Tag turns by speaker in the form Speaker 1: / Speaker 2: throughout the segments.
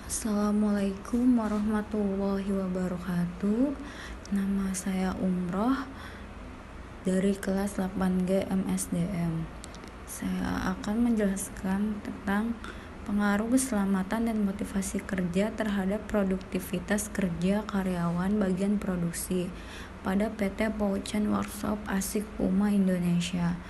Speaker 1: Assalamualaikum warahmatullahi wabarakatuh. Nama saya Umroh dari kelas 8G MSDM. Saya akan menjelaskan tentang pengaruh keselamatan dan motivasi kerja terhadap produktivitas kerja karyawan bagian produksi pada PT Pouchen Workshop Asik Puma Indonesia.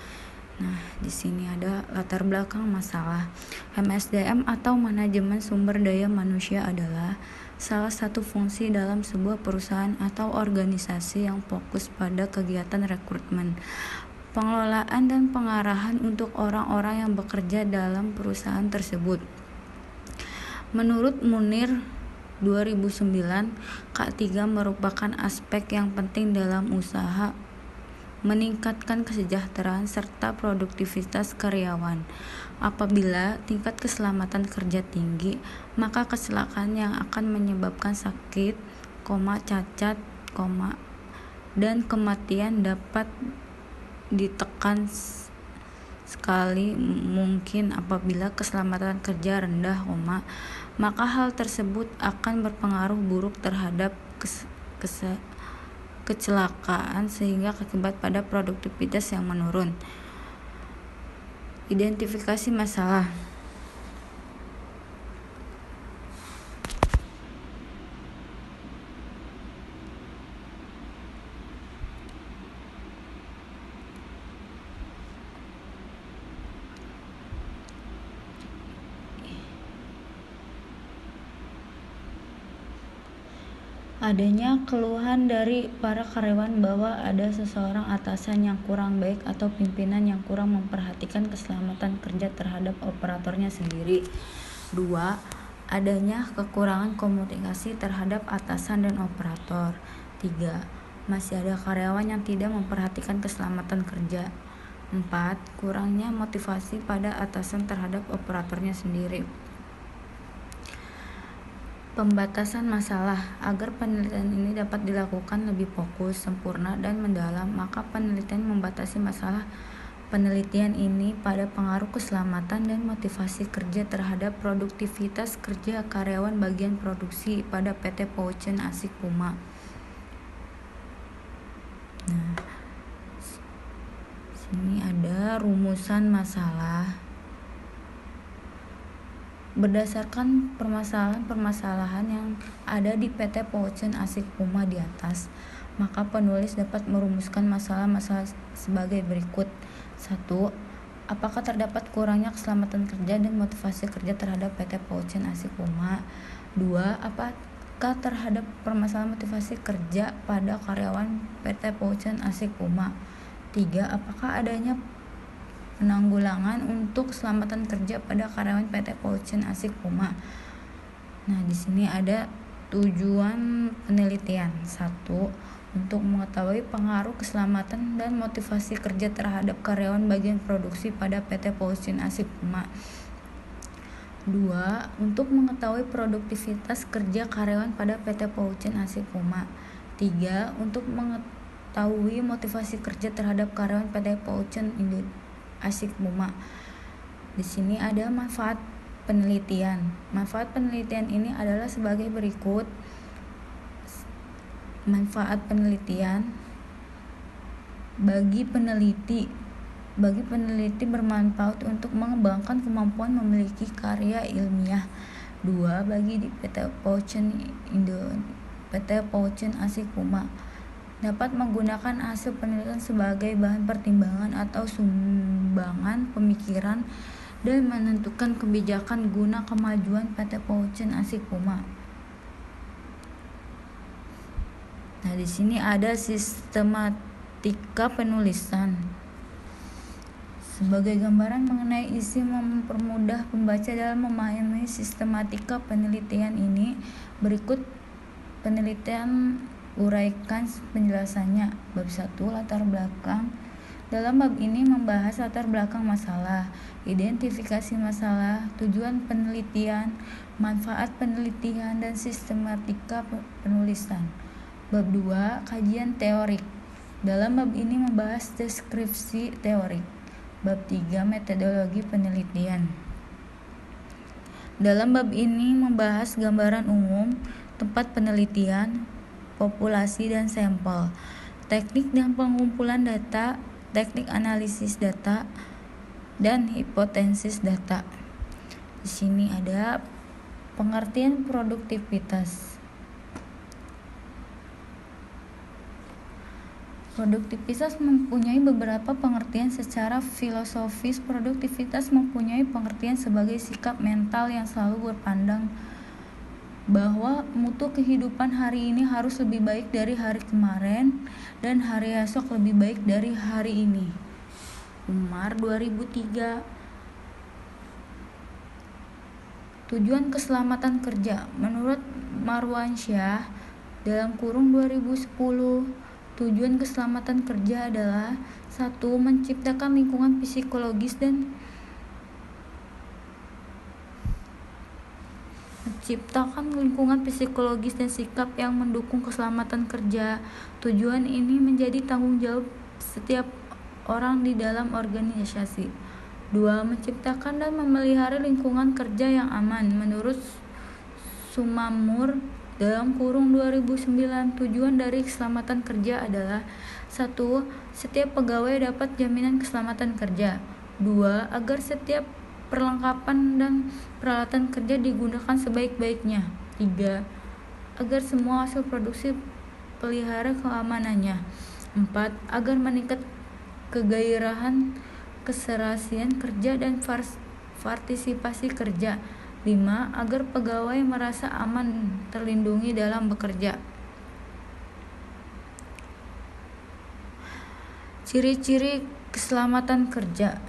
Speaker 1: Nah, di sini ada latar belakang masalah. MSDM atau manajemen sumber daya manusia adalah salah satu fungsi dalam sebuah perusahaan atau organisasi yang fokus pada kegiatan rekrutmen, pengelolaan dan pengarahan untuk orang-orang yang bekerja dalam perusahaan tersebut. Menurut Munir 2009, K3 merupakan aspek yang penting dalam usaha meningkatkan kesejahteraan serta produktivitas karyawan. Apabila tingkat keselamatan kerja tinggi, maka kecelakaan yang akan menyebabkan sakit, cacat, dan kematian dapat ditekan sekali mungkin. Apabila keselamatan kerja rendah, maka hal tersebut akan berpengaruh buruk terhadap kecelakaan sehingga akibat pada produktivitas yang menurun. Identifikasi masalah. Adanya keluhan dari para karyawan bahwa ada seseorang atasan yang kurang baik atau pimpinan yang kurang memperhatikan keselamatan kerja terhadap operatornya sendiri. 2. Adanya kekurangan komunikasi terhadap atasan dan operator. 3. Masih ada karyawan yang tidak memperhatikan keselamatan kerja. 4. Kurangnya motivasi pada atasan terhadap operatornya sendiri. Pembatasan masalah. Agar penelitian ini dapat dilakukan lebih fokus, sempurna, dan mendalam, maka penelitian membatasi masalah penelitian ini pada pengaruh keselamatan dan motivasi kerja terhadap produktivitas kerja karyawan bagian produksi pada PT Pouchen Asik Puma. Nah, sini ada rumusan masalah. Berdasarkan permasalahan yang ada di PT Pouchen Asik Puma di atas, maka penulis dapat merumuskan masalah-masalah sebagai berikut. 1. Apakah terdapat kurangnya keselamatan kerja dan motivasi kerja terhadap PT Pouchen Asik Puma? 2. Apakah terhadap permasalahan motivasi kerja pada karyawan PT Pouchen Asik Puma? 3. Apakah adanya penanggulangan untuk keselamatan kerja pada karyawan PT Pouchen Asik Puma? Nah, di sini ada tujuan penelitian. 1. Untuk mengetahui pengaruh keselamatan dan motivasi kerja terhadap karyawan bagian produksi pada PT Pouchen Asik Puma. 2. Untuk mengetahui produktivitas kerja karyawan pada PT Pouchen Asik Puma. 3. Untuk mengetahui motivasi kerja terhadap karyawan PT Pouchen Asik Puma. Di sini ada manfaat penelitian. Manfaat penelitian ini adalah sebagai berikut. Manfaat penelitian bagi peneliti bermanfaat untuk mengembangkan kemampuan memiliki karya ilmiah. 2. Bagi di PT Pouchen Asik Puma dapat menggunakan hasil penelitian sebagai bahan pertimbangan atau sumbangan pemikiran dan menentukan kebijakan guna kemajuan PT Pouchen Asik Puma. Nah, di sini ada sistematika penulisan. Sebagai gambaran mengenai isi mempermudah pembaca dalam memahami sistematika penelitian ini, berikut penelitian uraikan penjelasannya. Bab 1. Latar belakang. Dalam bab ini membahas latar belakang masalah, identifikasi masalah, tujuan penelitian, manfaat penelitian, dan sistematika penulisan. Bab 2. Kajian teorik. Dalam bab ini membahas deskripsi teorik. Bab 3. Metodologi penelitian. Dalam bab ini membahas gambaran umum, tempat penelitian, populasi dan sampel, teknik dan pengumpulan data, teknik analisis data, dan hipotesis data. Di sini ada pengertian produktivitas. Produktivitas mempunyai beberapa pengertian. Secara filosofis, produktivitas mempunyai pengertian sebagai sikap mental yang selalu berpandang bahwa mutu kehidupan hari ini harus lebih baik dari hari kemarin dan hari esok lebih baik dari hari ini. Umar 2003. Tujuan keselamatan kerja menurut Marwansyah dalam kurung 2010, tujuan keselamatan kerja adalah 1. Menciptakan lingkungan psikologis dan sikap yang mendukung keselamatan kerja. Tujuan ini menjadi tanggung jawab setiap orang di dalam organisasi. 2. Menciptakan dan memelihara lingkungan kerja yang aman. Menurut Sumamur dalam kurung 2009, tujuan dari keselamatan kerja adalah 1. Setiap pegawai dapat jaminan keselamatan kerja. 2. Agar setiap perlengkapan dan peralatan kerja digunakan sebaik-baiknya. 3. Agar semua hasil produksi pelihara keamanannya. 4. Agar meningkat kegairahan, keserasian kerja dan partisipasi kerja. 5. Agar pegawai merasa aman terlindungi dalam bekerja. Ciri-ciri keselamatan kerja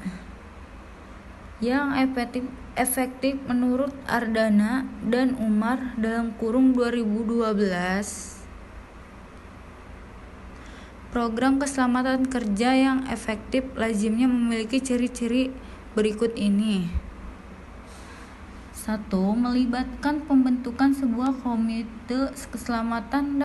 Speaker 1: yang efektif menurut Ardana dan Umar dalam kurung 2012. Program keselamatan kerja yang efektif lazimnya memiliki ciri-ciri berikut ini. 1. Melibatkan pembentukan sebuah komite keselamatan